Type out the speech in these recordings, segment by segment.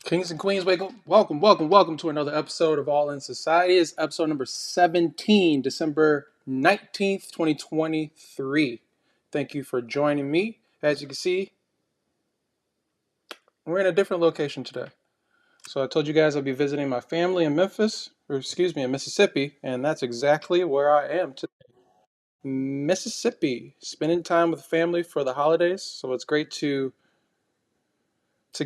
Kings and Queens, welcome to another episode of All in Society. It's episode number 17, December 19th, 2023. Thank you for joining me. As you can see, we're in a different location today. So I told you guys I'll be visiting my family in in Mississippi, and that's exactly where I am today. Mississippi, spending time with family for the holidays. So it's great to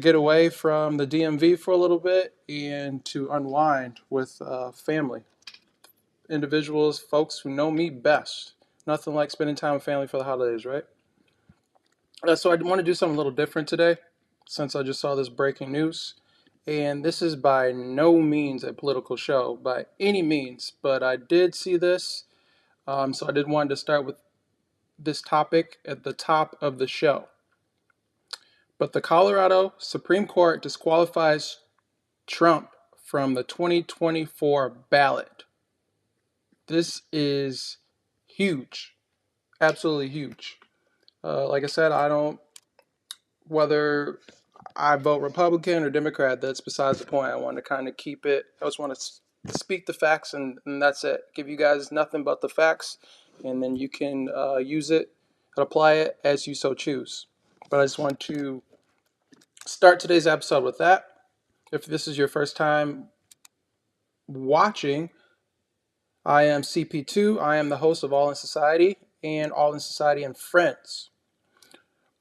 get away from the DMV for a little bit and to unwind with family, individuals, folks who know me best. Nothing like spending time with family for the holidays, right? So I want to do something a little different today since I just saw this breaking news. And this is by no means a political show by any means, but I did see this. So I did want to start with this topic at the top of the show. But the Colorado Supreme Court disqualifies Trump from the 2024 ballot. This is huge, absolutely huge. Like I said, whether I vote Republican or Democrat, that's besides the point. I want to kind of keep it, I just want to speak the facts and that's it. Give you guys nothing but the facts, and then you can use it and apply it as you so choose. But I just want to start today's episode with that. If this is your first time watching, I am CP2. I am the host of All in Society and All in Society and Friends.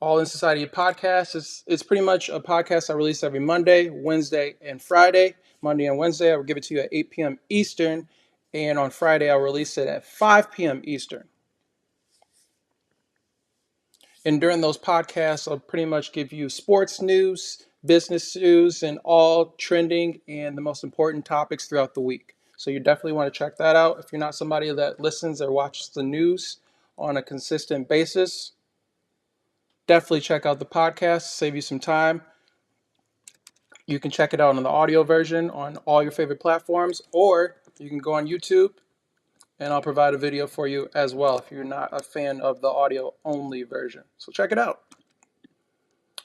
All in Society podcast is pretty much a podcast I release every Monday, Wednesday, and Friday. Monday and Wednesday, I will give it to you at 8 p.m. Eastern, and on Friday, I'll release it at 5 p.m. Eastern. And during those podcasts, I'll pretty much give you sports news, business news, and all trending and the most important topics throughout the week. So you definitely want to check that out. If you're not somebody that listens or watches the news on a consistent basis, definitely check out the podcast, save you some time. You can check it out on the audio version on all your favorite platforms, or you can go on YouTube and I'll provide a video for you as well if you're not a fan of the audio only version. So check it out.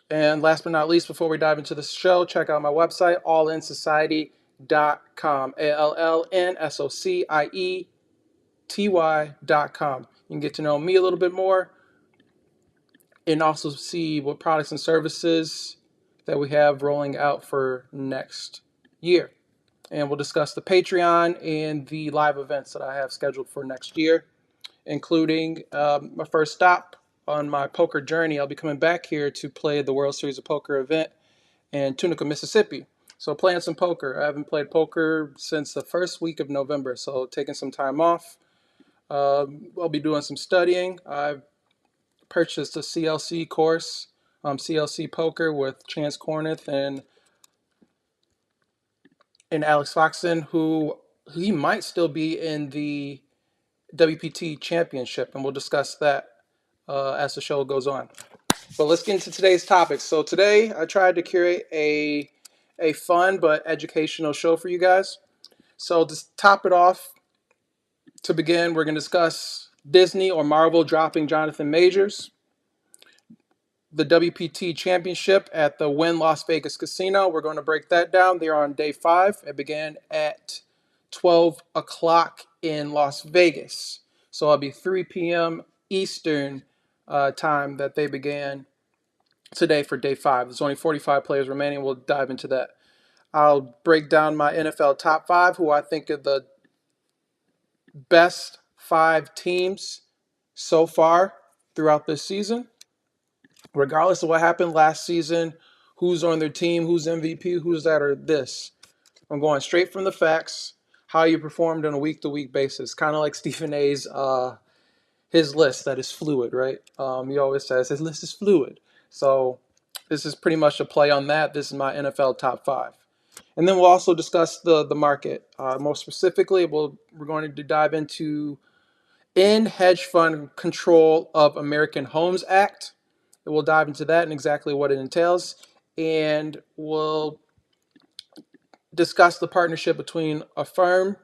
And last but not least, before we dive into the show, check out my website, allinsociety.com. ALLNSOCIETY.com. You can get to know me a little bit more and also see what products and services that we have rolling out for next year. And we'll discuss the Patreon and the live events that I have scheduled for next year, including my first stop on my poker journey. I'll be coming back here to play the World Series of Poker event in Tunica, Mississippi. So playing some poker. I haven't played poker since the first week of November, so taking some time off. I'll be doing some studying. I've purchased a CLC course, CLC Poker with Chance Corneth and Alex Foxon, who he might still be in the WPT Championship, and we'll discuss that as the show goes on. But let's get into today's topics. So today I tried to curate a fun but educational show for you guys. So to top it off, to begin, we're going to discuss Disney or Marvel dropping Jonathan Majors, the WPT Championship at the Wynn Las Vegas Casino. We're going to break that down. They're on day 5. It began at 12 o'clock in Las Vegas. So it'll be 3 p.m. Eastern time that they began today for day 5. There's only 45 players remaining. We'll dive into that. I'll break down my NFL top 5, who I think are the best 5 teams so far throughout this season. Regardless of what happened last season, who's on their team, who's MVP, who's that or this. I'm going straight from the facts, how you performed on a week-to-week basis, kind of like Stephen A's his list that is fluid, right? He always says his list is fluid. So this is pretty much a play on that. This is my NFL top 5. And then we'll also discuss the market. More specifically, we're going to dive into in hedge fund control of American Homes Act. We'll dive into that and exactly what it entails. And we'll discuss the partnership between Affirm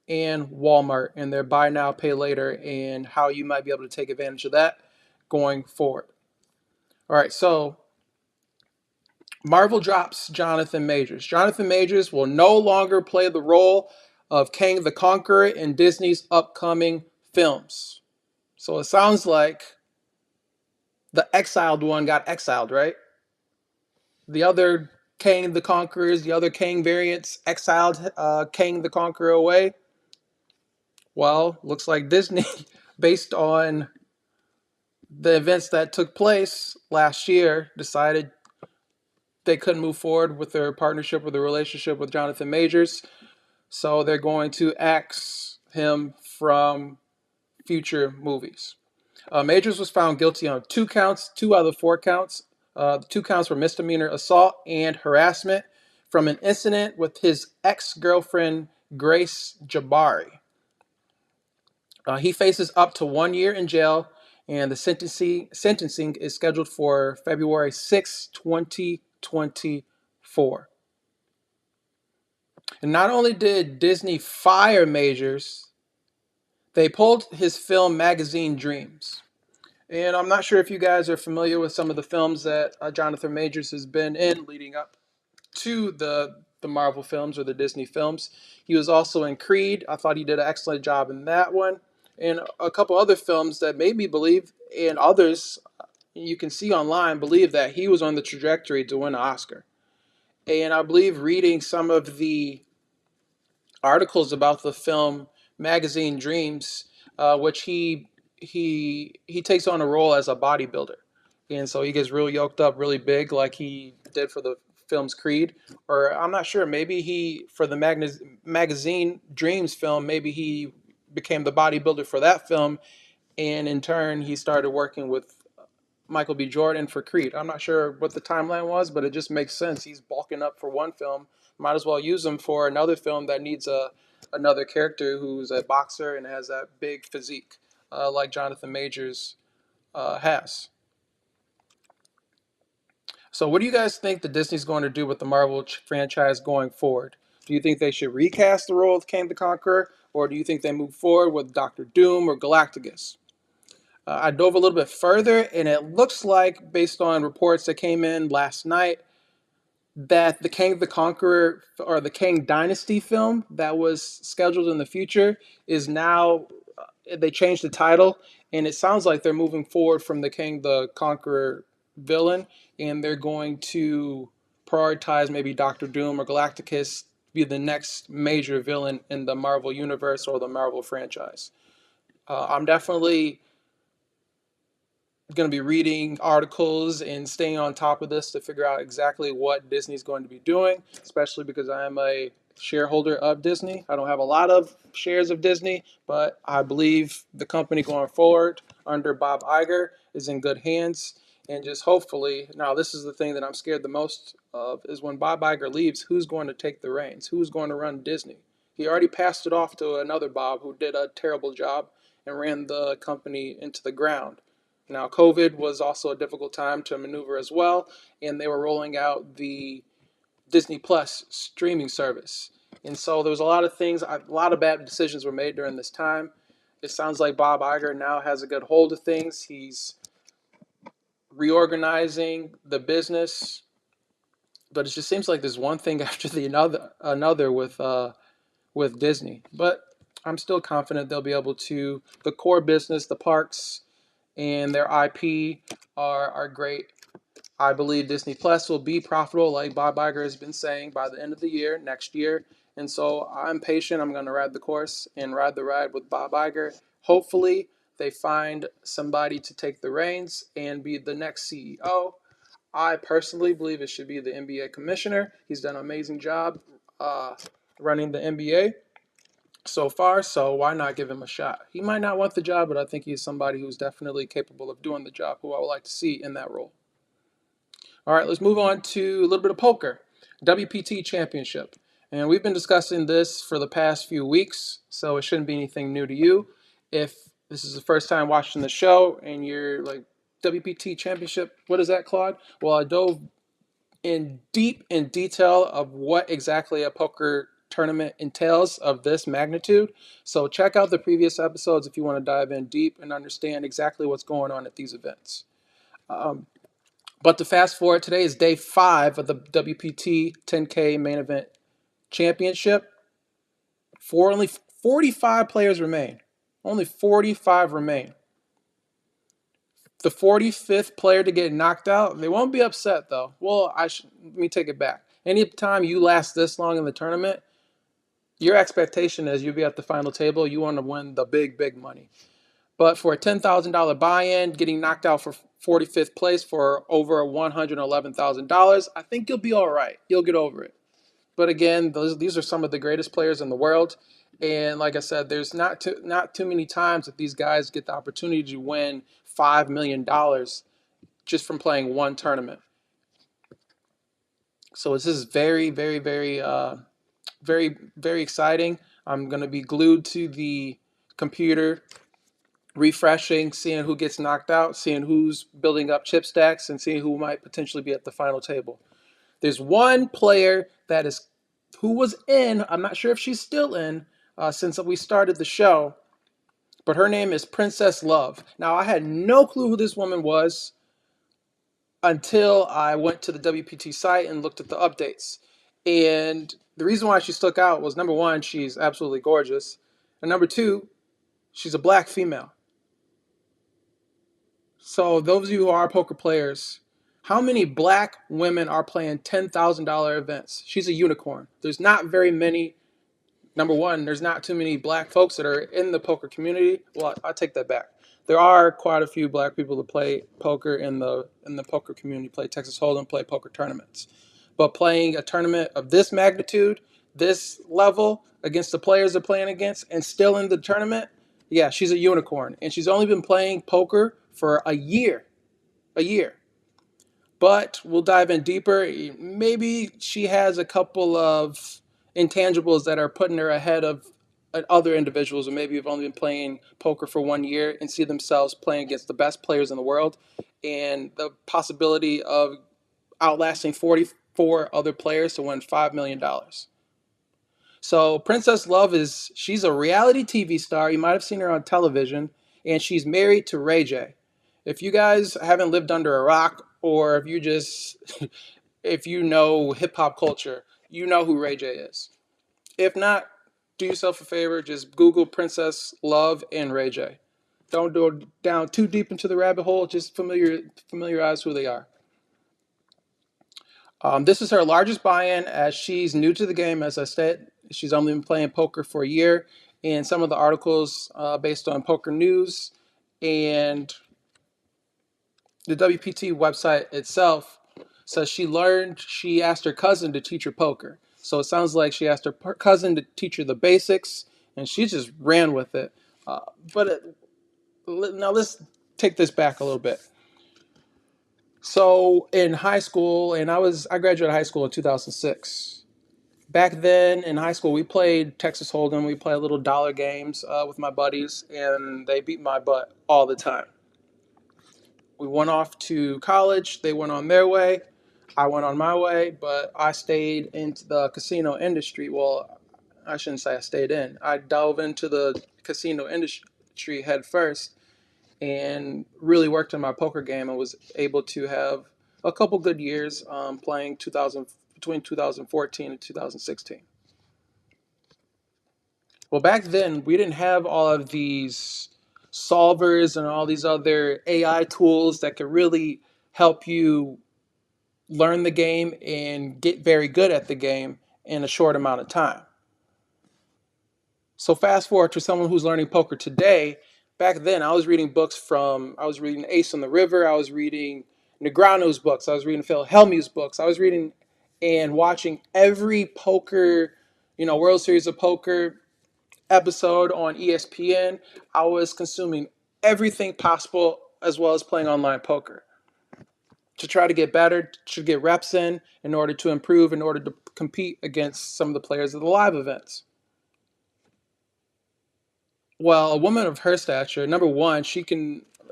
and Walmart and their buy now, pay later, and how you might be able to take advantage of that going forward. All right, so Marvel drops Jonathan Majors. Jonathan Majors will no longer play the role of Kang the Conqueror in Disney's upcoming films. So it sounds like the exiled one got exiled, right? The other Kang the Conquerors, the other Kang variants exiled Kang the Conqueror away. Well, looks like Disney, based on the events that took place last year, decided they couldn't move forward with their partnership or the relationship with Jonathan Majors. So they're going to axe him from future movies. Majors was found guilty on 2 counts, 2 out of 4 counts. The 2 counts were misdemeanor assault and harassment from an incident with his ex-girlfriend, Grace Jabari. He faces up to 1 year in jail, and the sentencing is scheduled for February 6, 2024. And not only did Disney fire Majors, they pulled his film magazine Dreams. And I'm not sure if you guys are familiar with some of the films that Jonathan Majors has been in leading up to the Marvel films or the Disney films. He was also in Creed. I thought he did an excellent job in that one. And a couple other films that made me believe, and others you can see online, believe that he was on the trajectory to win an Oscar. And I believe reading some of the articles about the film magazine Dreams, which he takes on a role as a bodybuilder, and so he gets real yoked up, really big, like he did for the film's Creed. Or I'm not sure, maybe he for the magazine Dreams film, maybe he became the bodybuilder for that film, and in turn he started working with Michael B. Jordan for Creed. I'm not sure what the timeline was, but it just makes sense. He's bulking up for one film. Might as well use him for another film that needs another character who's a boxer and has that big physique, like Jonathan Majors has. So, what do you guys think that Disney's going to do with the Marvel franchise going forward? Do you think they should recast the role of Kang the Conqueror, or do you think they move forward with Doctor Doom or Galactus? I dove a little bit further, and it looks like, based on reports that came in last night, that the Kang the Conqueror or the Kang Dynasty film that was scheduled in the future is now, they changed the title, and it sounds like they're moving forward from the Kang the Conqueror villain, and they're going to prioritize maybe Doctor Doom or Galactus be the next major villain in the Marvel universe or the Marvel franchise. I'm definitely going to be reading articles and staying on top of this to figure out exactly what Disney's going to be doing, especially because I am a shareholder of Disney. I don't have a lot of shares of Disney, but I believe the company going forward under Bob Iger is in good hands. And just hopefully, now this is the thing that I'm scared the most of, is when Bob Iger leaves, who's going to take the reins? Who's going to run Disney? He already passed it off to another Bob who did a terrible job and ran the company into the ground. Now, COVID was also a difficult time to maneuver as well, and they were rolling out the Disney Plus streaming service. And so there was a lot of things, a lot of bad decisions were made during this time. It sounds like Bob Iger now has a good hold of things. He's reorganizing the business, but it just seems like there's one thing after the another with Disney. But I'm still confident they'll be able to, the core business, the parks, and their IP are great. I believe Disney Plus will be profitable, like Bob Iger has been saying, by the end of the year, next year. And so I'm patient. I'm going to ride the course and ride the ride with Bob Iger. Hopefully, they find somebody to take the reins and be the next CEO. I personally believe it should be the NBA commissioner. He's done an amazing job running the NBA so far, so why not give him a shot? He might not want the job, but I think he's somebody who's definitely capable of doing the job, who I would like to see in that role. All right, let's move on to a little bit of poker. WPT Championship. And we've been discussing this for the past few weeks, so it shouldn't be anything new to you. If this is the first time watching the show and you're like, WPT Championship, what is that, Claude? Well, I dove in detail of what exactly a poker tournament entails of this magnitude. So check out the previous episodes if you want to dive in deep and understand exactly what's going on at these events. But to fast forward, today is day 5 of the WPT 10K main event championship. For only 45 players remain. Only 45 remain. The 45th player to get knocked out, they won't be upset though. Well, let me take it back. Anytime you last this long in the tournament, your expectation is you'll be at the final table. You want to win the big money. But for a $10,000 buy-in, getting knocked out for 45th place for over $111,000, I think you'll be all right. You'll get over it. But again, these are some of the greatest players in the world. And like I said, there's not too many times that these guys get the opportunity to win $5 million just from playing one tournament. So this is very exciting. I'm going to be glued to the computer, refreshing, seeing who gets knocked out, seeing who's building up chip stacks, and seeing who might potentially be at the final table. There's one player who was in. I'm not sure if she's still in since we started the show, but her name is Princess Love. Now, I had no clue who this woman was until I went to the WPT site and looked at the updates. And the reason why she stuck out was, number one, she's absolutely gorgeous, and number two, she's a black female. So those of you who are poker players, how many black women are playing $10,000 events? She's a unicorn. There's not very many. Number one, there's not too many black folks that are in the poker community. Well, I take that back. There are quite a few black people that play poker in the poker community, play Texas Hold'em, play poker tournaments. But playing a tournament of this magnitude, this level, against the players they're playing against, and still in the tournament, yeah, she's a unicorn. And she's only been playing poker for a year. A year. But we'll dive in deeper. Maybe she has a couple of intangibles that are putting her ahead of other individuals who maybe have only been playing poker for 1 year and see themselves playing against the best players in the world, and the possibility of outlasting 44 other players to win $5 million. So Princess Love she's a reality TV star. You might have seen her on television, and she's married to Ray J. If you guys haven't lived under a rock, or if you just if you know hip hop culture, you know who Ray J is. If not, do yourself a favor, just Google Princess Love and Ray J. Don't go down too deep into the rabbit hole. Just familiarize who they are. This is her largest buy-in, as she's new to the game. As I said, she's only been playing poker for a year. And some of the articles based on Poker News and the WPT website itself says she asked her cousin to teach her poker. So it sounds like she asked her cousin to teach her the basics, and she just ran with it. Now let's take this back a little bit. So in high school, and I graduated high school in 2006. Back then in high school, we played Texas Hold'em. We played little dollar games with my buddies, and they beat my butt all the time. We went off to college. They went on their way. I went on my way, but I stayed into the casino industry. Well, I shouldn't say I stayed in. I dove into the casino industry head first and really worked on my poker game, and was able to have a couple good years playing between 2014 and 2016. Well, back then, we didn't have all of these solvers and all these other AI tools that could really help you learn the game and get very good at the game in a short amount of time. So fast forward to someone who's learning poker today. Back then, I was reading Ace on the River. I was reading Negreanu's books. I was reading Phil Hellmuth's books. I was reading and watching every poker, World Series of Poker episode on ESPN. I was consuming everything possible, as well as playing online poker to try to get better, to get reps in order to improve, in order to compete against some of the players of the live events. Well, a woman of her stature, number one,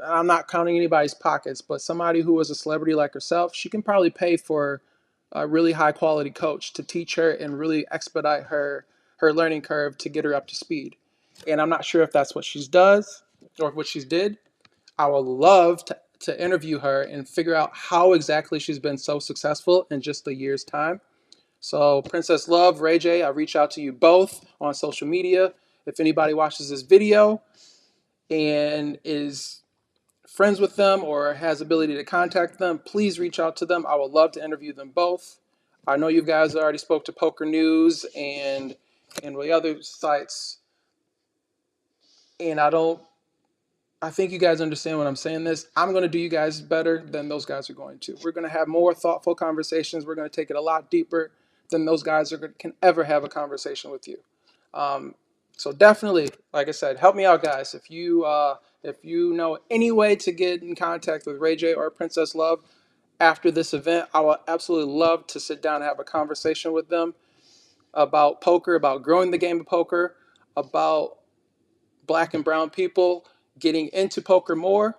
I'm not counting anybody's pockets, but somebody who is a celebrity like herself, she can probably pay for a really high quality coach to teach her and really expedite her learning curve to get her up to speed. And I'm not sure if that's what she does or what she's did. I would love to interview her and figure out how exactly she's been so successful in just a year's time. So, Princess Love, Ray J, I reach out to you both on social media. If anybody watches this video and is friends with them or has ability to contact them, please reach out to them. I would love to interview them both. I know you guys already spoke to Poker News and the other sites, and I think you guys understand what I'm saying this. I'm going to do you guys better than those guys are going to. We're going to have more thoughtful conversations. We're going to take it a lot deeper than those guys can ever have a conversation with you. So definitely, like I said, help me out, guys. If you know any way to get in contact with Ray J or Princess Love after this event, I would absolutely love to sit down and have a conversation with them about poker, about growing the game of poker, about black and brown people getting into poker more.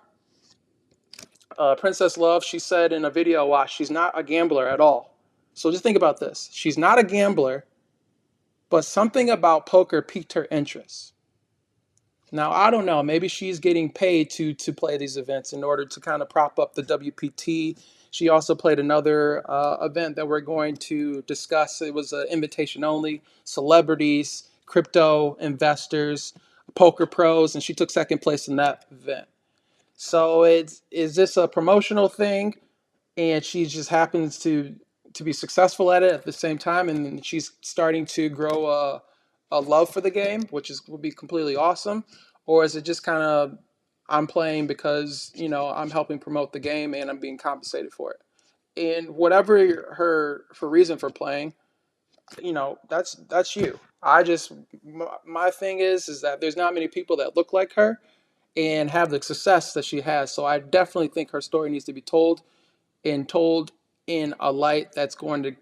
Princess Love, she said in a video I watched, she's not a gambler at all. So just think about this. She's not a gambler, but something about poker piqued her interest. Now, I don't know. Maybe she's getting paid to play these events in order to kind of prop up the WPT. She also played another event that we're going to discuss. It was an invitation only, celebrities, crypto investors, poker pros, and she took second place in that event. So is this a promotional thing? And she just happens to be successful at it at the same time, and she's starting to grow a love for the game, which is will be completely awesome. Or is it just kind of I'm playing because I'm helping promote the game and I'm being compensated for it? And whatever her reason for playing, that's you. My thing is that there's not many people that look like her and have the success that she has. So I definitely think her story needs to be told and told in a light that's going to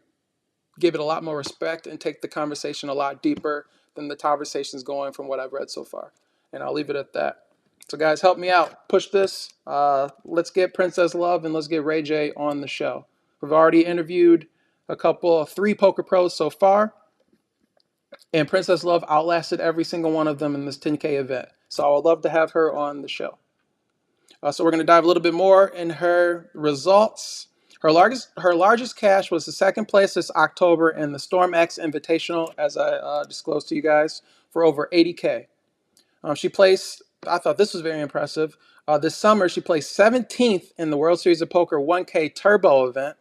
give it a lot more respect and take the conversation a lot deeper than the conversation's going from what I've read so far. And I'll leave it at that. So guys, help me out. Push this. Let's get Princess Love and let's get Ray J on the show. We've already interviewed three poker pros so far. And Princess Love outlasted every single one of them in this 10K event. So I would love to have her on the show. So we're going to dive a little bit more in her results. Her largest cash was the second place this October in the Storm X Invitational, as I disclosed to you guys, for over 80K. She placed, I thought this was very impressive. This summer, she placed 17th in the World Series of Poker 1K Turbo event,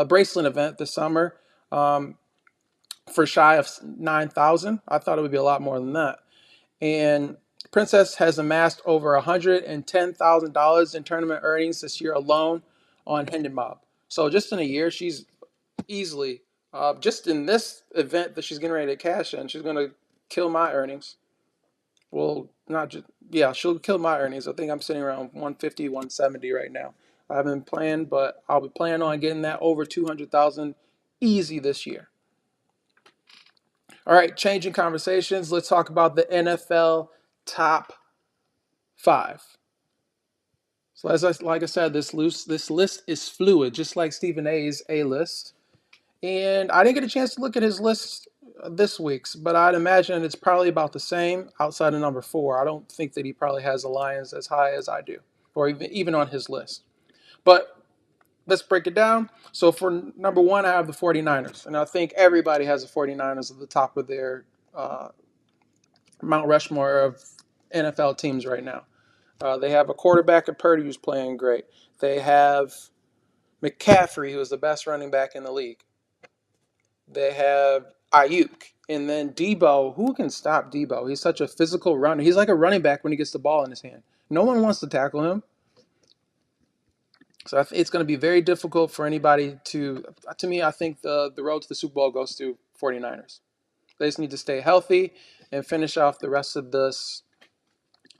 bracelet event this summer, for shy of 9,000. I thought it would be a lot more than that. And Princess has amassed over $110,000 in tournament earnings this year alone on Hendon Mob. So just in a year, she's easily, just in this event that she's getting ready to cash in, she's going to kill my earnings. Well, not just, yeah, she'll kill my earnings. I think I'm sitting around 150, 170 right now. I haven't planned, but I'll be planning on getting that over 200,000 easy this year. All right, changing conversations. Let's talk about the NFL top 5. So like I said, this list is fluid, just like Stephen A's A list. And I didn't get a chance to look at his list this week's, but I'd imagine it's probably about the same outside of number 4. I don't think that he probably has the Lions as high as I do, or even on his list. But let's break it down. So for number 1, I have the 49ers. And I think everybody has the 49ers at the top of their Mount Rushmore of NFL teams right now. They have a quarterback at Purdy who's playing great. They have McCaffrey, who is the best running back in the league. They have Ayuk. And then Debo. Who can stop Debo? He's such a physical runner. He's like a running back when he gets the ball in his hand. No one wants to tackle him. So it's going to be very difficult for anybody to me, I think the road to the Super Bowl goes to 49ers. They just need to stay healthy and finish off the rest of this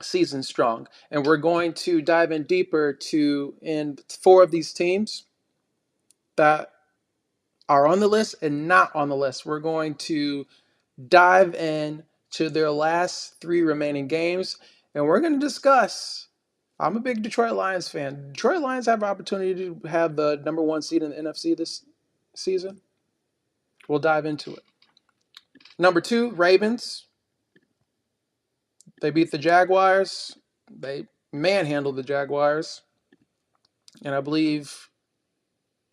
season strong. And we're going to dive in deeper in 4 of these teams that are on the list and not on the list. We're going to dive in to their last 3 remaining games, and we're going to discuss. I'm a big Detroit Lions fan. Detroit Lions have an opportunity to have the number 1 seed in the NFC this season. We'll dive into it. Number 2, Ravens. They beat the Jaguars. They manhandled the Jaguars. And I believe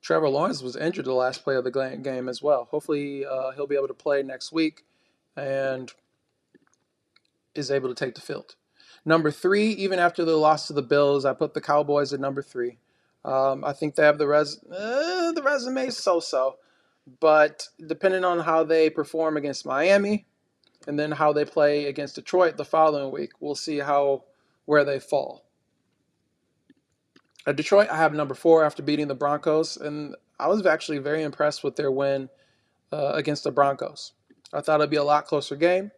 Trevor Lawrence was injured the last play of the game as well. Hopefully, he'll be able to play next week and is able to take the field. Number three, even after the loss to the Bills, I put the Cowboys at number three. I think they have the resume so-so, but depending on how they perform against Miami and then how they play against Detroit the following week, we'll see where they fall. At Detroit, I have number four after beating the Broncos, and I was actually very impressed with their win against the Broncos. I thought it'd be a lot closer game,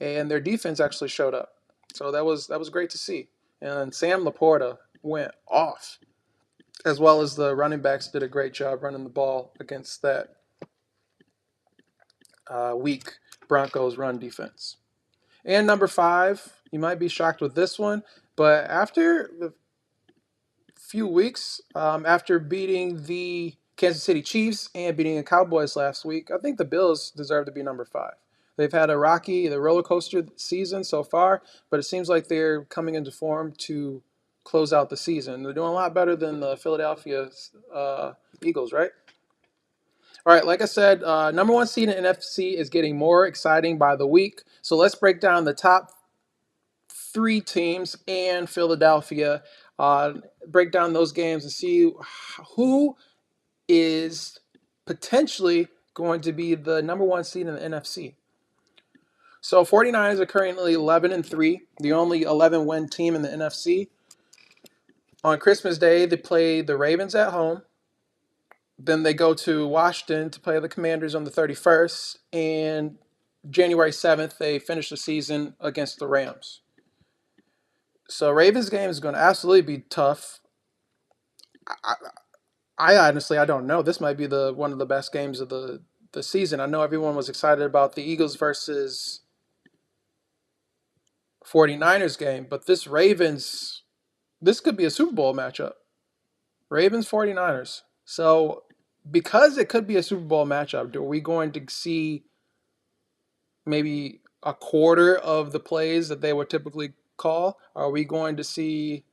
and their defense actually showed up. So that was great to see. And Sam Laporta went off, as well as the running backs did a great job running the ball against that weak Broncos run defense. And number five, you might be shocked with this one, but after the few weeks, after beating the Kansas City Chiefs and beating the Cowboys last week, I think the Bills deserve to be number five. They've had a rocky, the roller coaster season so far, but it seems like they're coming into form to close out the season. They're doing a lot better than the Philadelphia Eagles, right? All right, like I said, number one seed in NFC is getting more exciting by the week. So let's break down the top three teams and Philadelphia. Break down those games and see who is potentially going to be the number one seed in the NFC. So 49ers are currently 11-3, the only 11-win team in the NFC. On Christmas Day, they play the Ravens at home. Then they go to Washington to play the Commanders on the 31st. And January 7th, they finish the season against the Rams. So Ravens game is going to absolutely be tough. I honestly, I don't know. This might be one of the best games of the season. I know everyone was excited about the Eagles versus 49ers game, but this could be a Super Bowl matchup. Ravens 49ers. So because it could be a Super Bowl matchup, are we going to see maybe a quarter of the plays that they would typically call? Are we going to see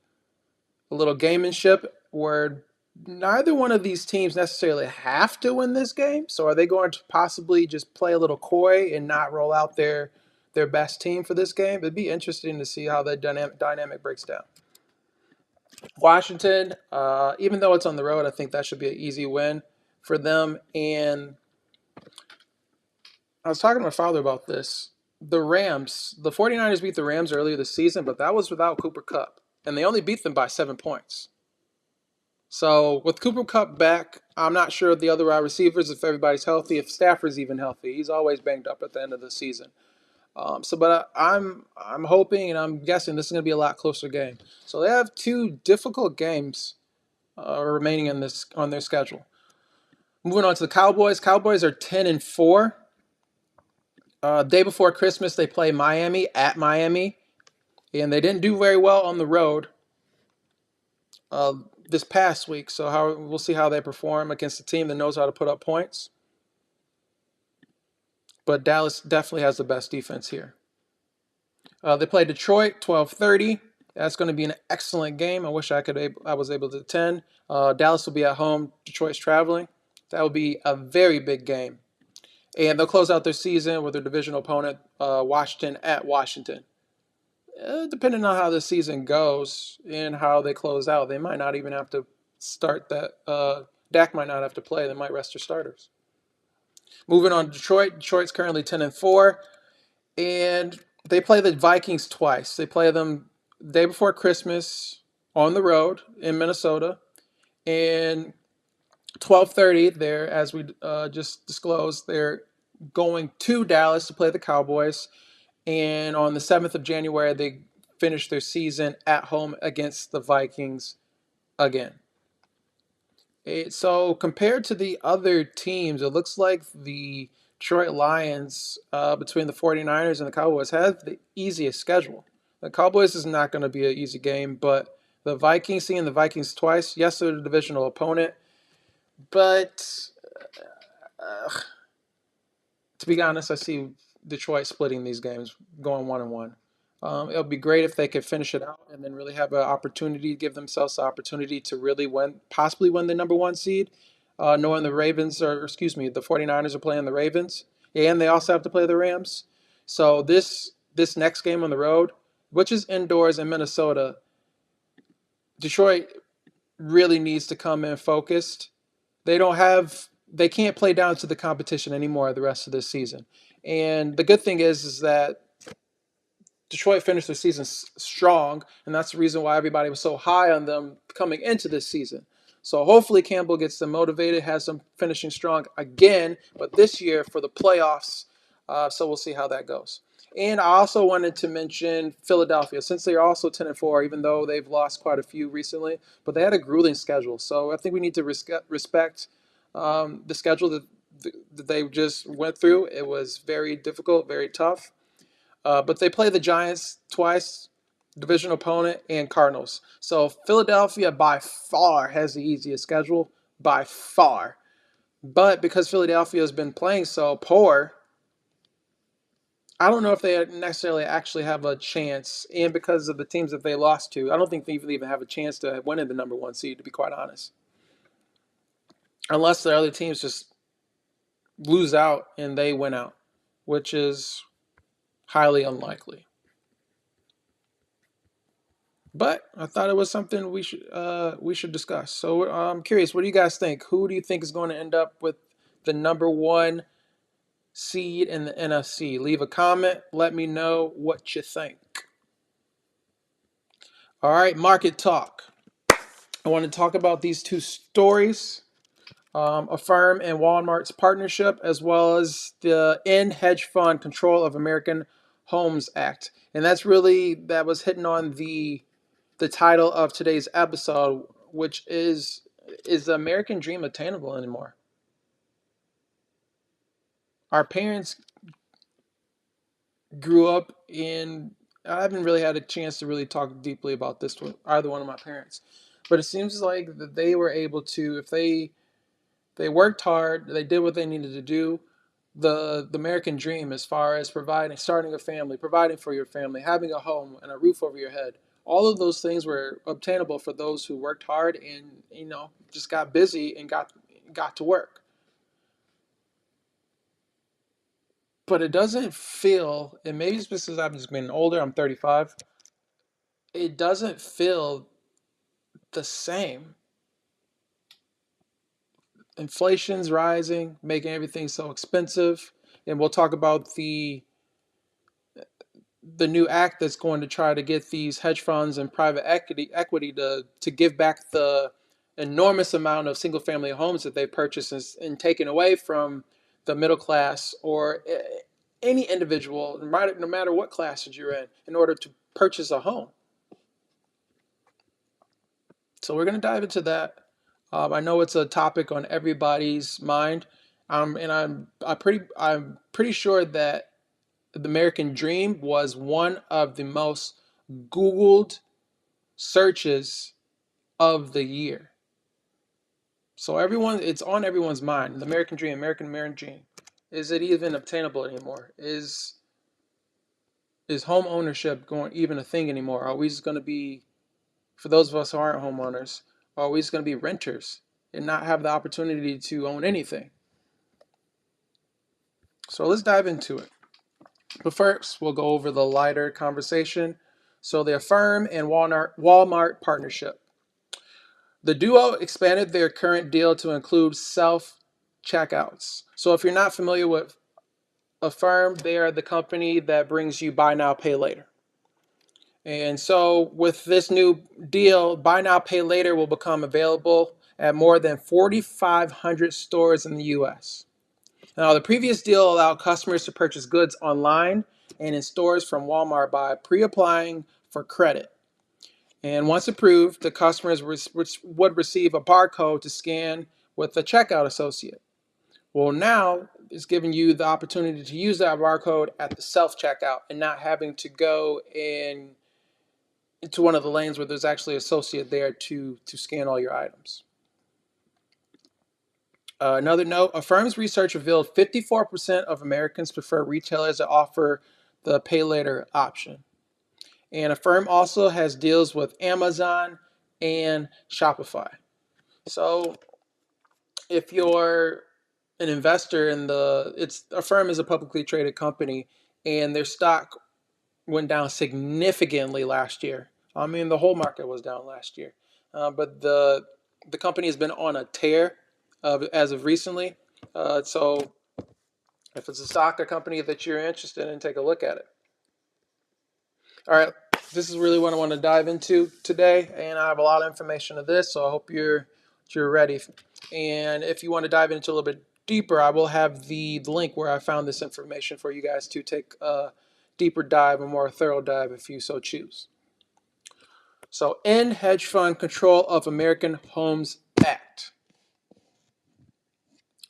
a little gamemanship where neither one of these teams necessarily have to win this game? So are they going to possibly just play a little coy and not roll out their best team for this game? It'd be interesting to see how that dynamic breaks down. Washington, even though it's on the road, I think that should be an easy win for them. And I was talking to my father about this. The 49ers beat the Rams earlier this season, but that was without Cooper Kupp. And they only beat them by 7 points. So with Cooper Kupp back, I'm not sure of the other wide receivers, if everybody's healthy, if Stafford's even healthy. He's always banged up at the end of the season. But I'm hoping and I'm guessing this is going to be a lot closer game. So they have two difficult games remaining on their schedule. Moving on to the Cowboys. Cowboys are 10-4. Day before Christmas, they play Miami at Miami, and they didn't do very well on the road this past week. So we'll see how they perform against a team that knows how to put up points. But Dallas definitely has the best defense here. They play Detroit 12:30. That's going to be an excellent game. I wish I was able to attend. Dallas will be at home. Detroit's traveling. That will be a very big game. And they'll close out their season with their divisional opponent, Washington at Washington. Depending on how the season goes and how they close out, they might not even have to start that. Dak might not have to play. They might rest their starters. Moving on to Detroit. Detroit's currently 10-4. And they play the Vikings twice. They play them the day before Christmas on the road in Minnesota. And 12:30, there, as we just disclosed, they're going to Dallas to play the Cowboys. And on the 7th of January, they finish their season at home against the Vikings again. So compared to the other teams, it looks like the Detroit Lions, between the 49ers and the Cowboys, have the easiest schedule. The Cowboys is not going to be an easy game, but the Vikings, seeing the Vikings twice, yes, they're the divisional opponent, but to be honest, I see Detroit splitting these games, going 1-1. It would be great if they could finish it out and then really have an opportunity, give themselves the opportunity to really win, possibly win the number one seed, knowing the Ravens, or excuse me, the 49ers are playing the Ravens, and they also have to play the Rams. So this next game on the road, which is indoors in Minnesota, Detroit really needs to come in focused. They can't play down to the competition anymore the rest of this season. And the good thing is that Detroit finished the season strong, and that's the reason why everybody was so high on them coming into this season. So hopefully Campbell gets them motivated, has them finishing strong again, but this year for the playoffs. So we'll see how that goes. And I also wanted to mention Philadelphia, since they are also 10-4, even though they've lost quite a few recently, but they had a grueling schedule. So I think we need to respect the schedule that they just went through. It was very difficult, very tough. But they play the Giants twice, division opponent, and Cardinals. So Philadelphia by far has the easiest schedule, by far. But because Philadelphia has been playing so poor, I don't know if they necessarily actually have a chance. And because of the teams that they lost to, I don't think they even have a chance to win in the number one seed, to be quite honest. Unless the other teams just lose out and they win out, which is highly unlikely. But I thought it was something we should discuss. So I'm curious, what do you guys think? Who do you think is going to end up with the number one seed in the NFC? Leave a comment. Let me know what you think. All right, market talk. I want to talk about these two stories, Affirm and Walmart's partnership, as well as the End Hedge Fund Control of American Homes Act. And that was hitting on the title of today's episode, which is the American dream attainable anymore? Our parents grew up in, I haven't really had a chance to really talk deeply about this with either one of my parents, but it seems like that they were able to, if they worked hard, they did what they needed to do. The American dream, as far as starting a family, providing for your family, having a home and a roof over your head, all of those things were obtainable for those who worked hard and just got busy and got to work. But it doesn't feel, and maybe it's because I've just been older. I'm 35. It doesn't feel the same. Inflation's rising, making everything so expensive, and we'll talk about the new act that's going to try to get these hedge funds and private equity to give back the enormous amount of single family homes that they purchased and taken away from the middle class or any individual, no matter what class that you're in order to purchase a home. So we're going to dive into that. I know it's a topic on everybody's mind, and I'm pretty sure that the American Dream was one of the most Googled searches of the year. So it's on everyone's mind. The American Dream, American Dream. Is it even obtainable anymore? Is home ownership going even a thing anymore? Are we just going to be, for those of us who aren't homeowners, are we just going to be renters and not have the opportunity to own anything? So let's dive into it. But first, we'll go over the lighter conversation. So the Affirm and Walmart partnership. The duo expanded their current deal to include self-checkouts. So if you're not familiar with Affirm, they are the company that brings you buy now, pay later. And so with this new deal, buy now, pay later will become available at more than 4,500 stores in the U.S. Now, the previous deal allowed customers to purchase goods online and in stores from Walmart by pre-applying for credit. And once approved, the customers would receive a barcode to scan with a checkout associate. Well, now it's giving you the opportunity to use that barcode at the self-checkout and not having to go into one of the lanes where there's actually an associate there to scan all your items. Another note, Affirm's research revealed 54% of Americans prefer retailers that offer the pay later option. And Affirm also has deals with Amazon and Shopify. So if you're an investor in Affirm is a publicly traded company, and their stock went down significantly last year. I mean, the whole market was down last year, but the company has been on a tear as of recently. So if it's a stock or company that you're interested in, take a look at it. All right, this is really what I want to dive into today, and I have a lot of information of this, so I hope you're ready. And if you want to dive into a little bit deeper, I will have the link where I found this information for you guys to take a deeper dive, a more thorough dive, if you so choose. So, End Hedge Fund Control of American Homes Act.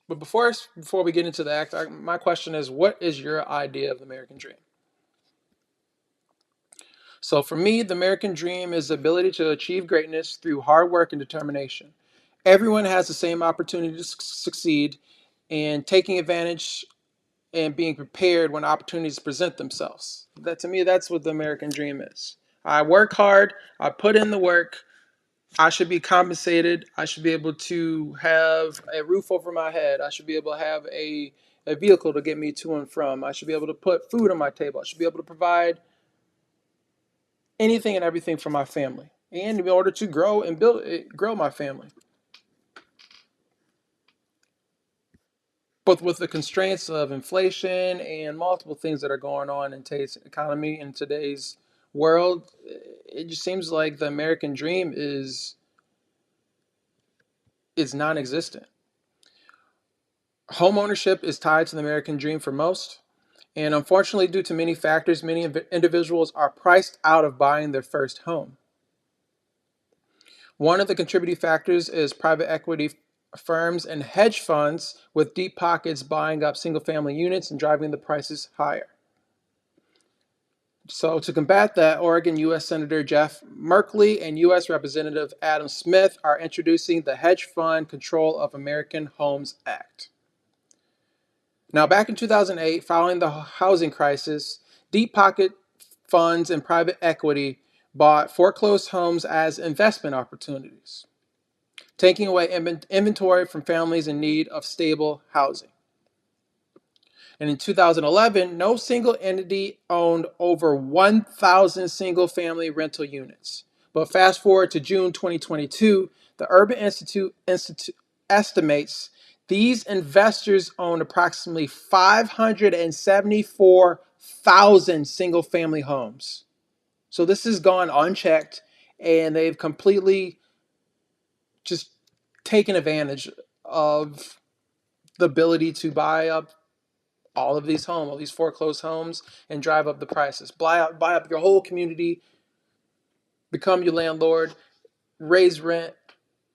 But before we get into the act, my question is, what is your idea of the American dream? So for me, the American dream is the ability to achieve greatness through hard work and determination. Everyone has the same opportunity to succeed, and taking advantage and being prepared when opportunities present themselves. That, to me, that's what the American dream is. I work hard, I put in the work, I should be compensated, I should be able to have a roof over my head, I should be able to have a vehicle to get me to and from, I should be able to put food on my table, I should be able to provide anything and everything for my family, and in order to grow my family. But with the constraints of inflation and multiple things that are going on in today's economy, in today's world, it just seems like the American dream is non-existent. Home ownership is tied to the American dream for most, and unfortunately, due to many factors, many individuals are priced out of buying their first home. One of the contributing factors is private equity firms and hedge funds with deep pockets buying up single-family units and driving the prices higher. So to combat that, Oregon U.S. Senator Jeff Merkley and U.S. Representative Adam Smith are introducing the Hedge Fund Control of American Homes Act. Now, back in 2008, following the housing crisis, deep pocket funds and private equity bought foreclosed homes as investment opportunities, taking away inventory from families in need of stable housing. And in 2011, no single entity owned over 1,000 single-family rental units. But fast forward to June 2022, the Urban Institute estimates these investors own approximately 574,000 single-family homes. So this has gone unchecked, and they've completely just taken advantage of the ability to buy up all of these homes, all these foreclosed homes, and drive up the prices. Buy up your whole community, become your landlord, raise rent,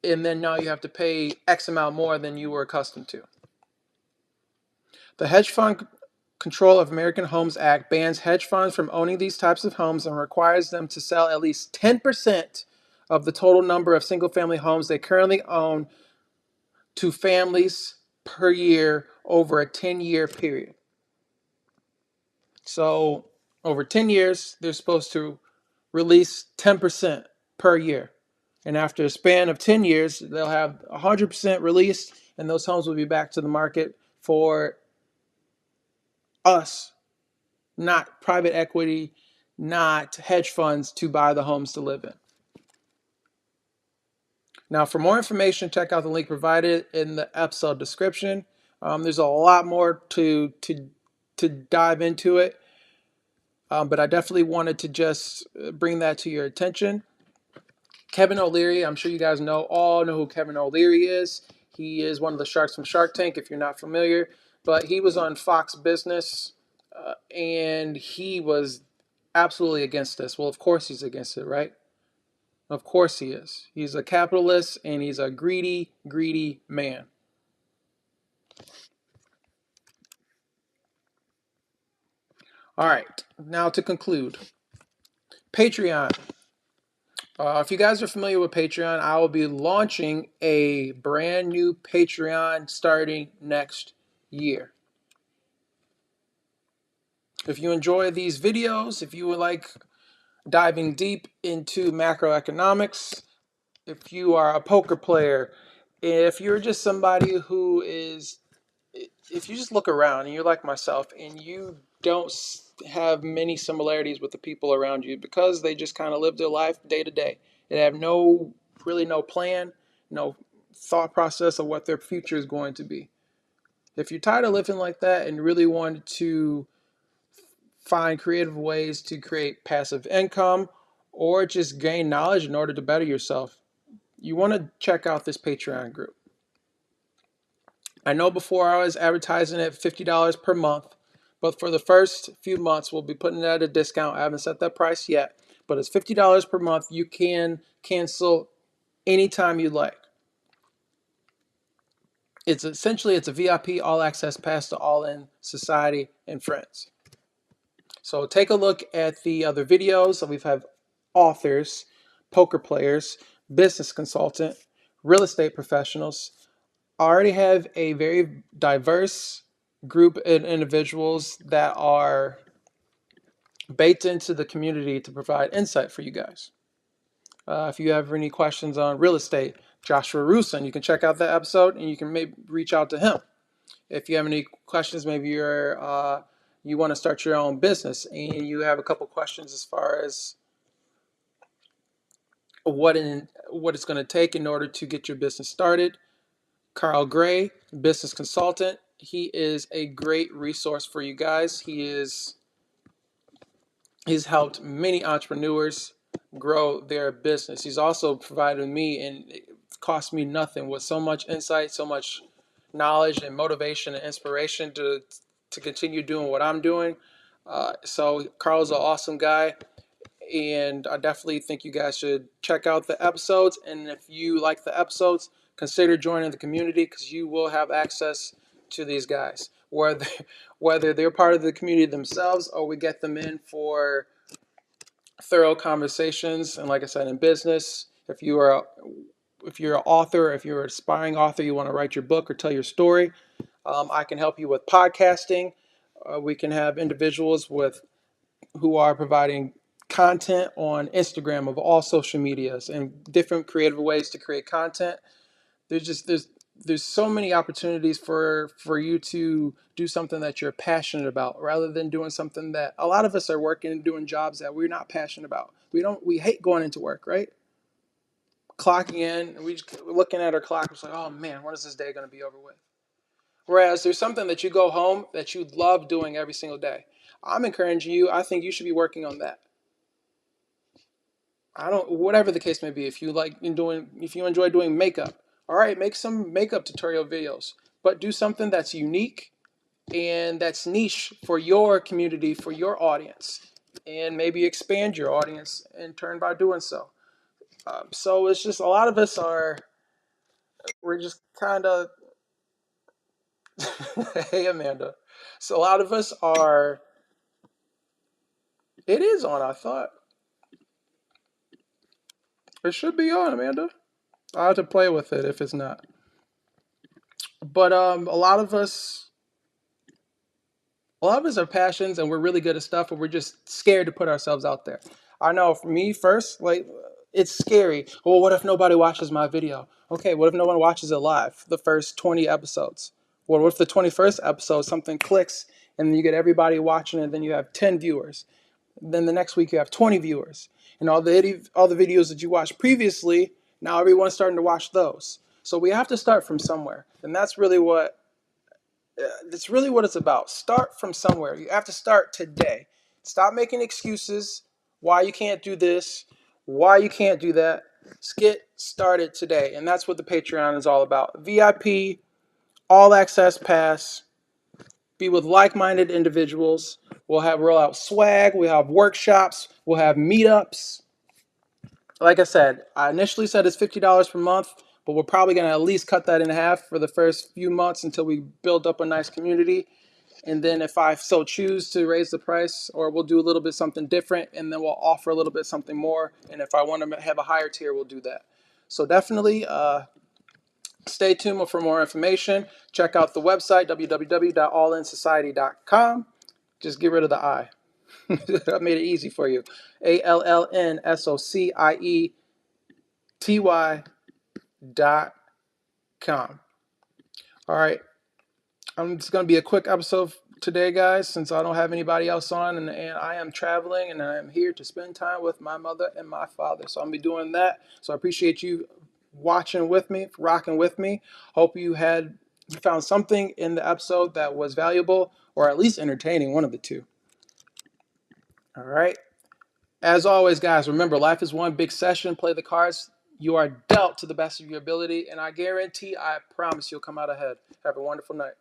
and then now you have to pay X amount more than you were accustomed to. The Hedge Fund Control of American Homes Act bans hedge funds from owning these types of homes and requires them to sell at least 10% of the total number of single-family homes they currently own to families per year over a 10-year period. So over 10 years, they're supposed to release 10% per year. And after a span of 10 years, they'll have 100% released, and those homes will be back to the market for us, not private equity, not hedge funds, to buy the homes to live in. Now, for more information, check out the link provided in the episode description. There's a lot more to dive into it, but I definitely wanted to just bring that to your attention. Kevin O'Leary, I'm sure you guys all know who Kevin O'Leary is. He is one of the sharks from Shark Tank, if you're not familiar. But he was on Fox Business, and he was absolutely against this. Well, of course he's against it, right? Of course he is. He's a capitalist, and he's a greedy, greedy man. All right, now to conclude. Patreon. If you guys are familiar with Patreon, I will be launching a brand new Patreon starting next year. If you enjoy these videos, if you would like diving deep into macroeconomics. If you are a poker player, if you're just somebody who is, if you just look around and you're like myself and you don't have many similarities with the people around you because they just kind of live their life day to day. They have really no plan, no thought process of what their future is going to be. If you're tired of living like that and really want to find creative ways to create passive income or just gain knowledge in order to better yourself, you want to check out this Patreon group. I know before I was advertising at $50 per month, but for the first few months, we'll be putting it at a discount. I haven't set that price yet, but it's $50 per month. You can cancel anytime you like. It's a VIP all access pass to All In Society and friends. So take a look at the other videos. We've had authors, poker players, business consultant, real estate professionals. I already have a very diverse group of individuals that are baked into the community to provide insight for you guys. If you have any questions on real estate, Joshua Rusin, you can check out that episode and you can maybe reach out to him. If you have any questions, maybe you want to start your own business and you have a couple questions as far as what it's going to take in order to get your business started. Carl Gray, business consultant. He is a great resource for you guys. He's helped many entrepreneurs grow their business. He's also provided me, and it cost me nothing, with so much insight, so much knowledge and motivation and inspiration to continue doing what I'm doing. So Carl's an awesome guy, and I definitely think you guys should check out the episodes. And if you like the episodes, consider joining the community because you will have access to these guys, whether they're part of the community themselves or we get them in for thorough conversations. And like I said, in business, if you're an author, if you're an aspiring author, you want to write your book or tell your story, I can help you with podcasting. We can have individuals who are providing content on Instagram of all social medias and different creative ways to create content. There's so many opportunities for you to do something that you're passionate about rather than doing something that a lot of us are working and doing jobs that we're not passionate about. We hate going into work, right? Clocking in and we're looking at our clock, it's like, oh man, when is this day going to be over with? Whereas there's something that you go home that you love doing every single day. I'm encouraging you. I think you should be working on that. Whatever the case may be, if you enjoy doing makeup, all right, make some makeup tutorial videos, but do something that's unique and that's niche for your community, for your audience, and maybe expand your audience in turn by doing so. So it's just a lot of us we're just kind of, hey Amanda. So a lot of us are, it is on, I thought. It should be on, Amanda. I'll have to play with it if it's not. But a lot of us are passions and we're really good at stuff, but we're just scared to put ourselves out there. I know for me first, like, it's scary. Well, what if nobody watches my video? Okay, what if no one watches it live, the first 20 episodes? Well, what if the 21st episode something clicks and then you get everybody watching it, and then you have 10 viewers? Then the next week you have 20 viewers. And all the videos that you watched previously, now everyone's starting to watch those. So we have to start from somewhere. And that's really what it's about. Start from somewhere. You have to start today. Stop making excuses why you can't do this, why you can't do that. Let's get started today. And that's what the Patreon is all about. VIP, all access pass, be with like-minded individuals. We'll have roll out swag, we'll have workshops, we'll have meetups. Like I said, I initially said it's $50 per month, but we're probably going to at least cut that in half for the first few months until we build up a nice community. And then if I so choose to raise the price, or we'll do a little bit something different, and then we'll offer a little bit something more. And if I want to have a higher tier, we'll do that. So definitely stay tuned for more information. Check out the website, www.allinsociety.com. Just get rid of the I. I made it easy for you. ALLNSOCIETY.com. All right. It's going to be a quick episode today, guys, since I don't have anybody else on, and I am traveling, and I am here to spend time with my mother and my father. So I'm going to be doing that. So I appreciate you watching with me, rocking with me. Hope you found something in the episode that was valuable or at least entertaining, one of the two. All right. As always, guys, remember, life is one big session. Play the cards you are dealt to the best of your ability, and I promise you'll come out ahead. Have a wonderful night.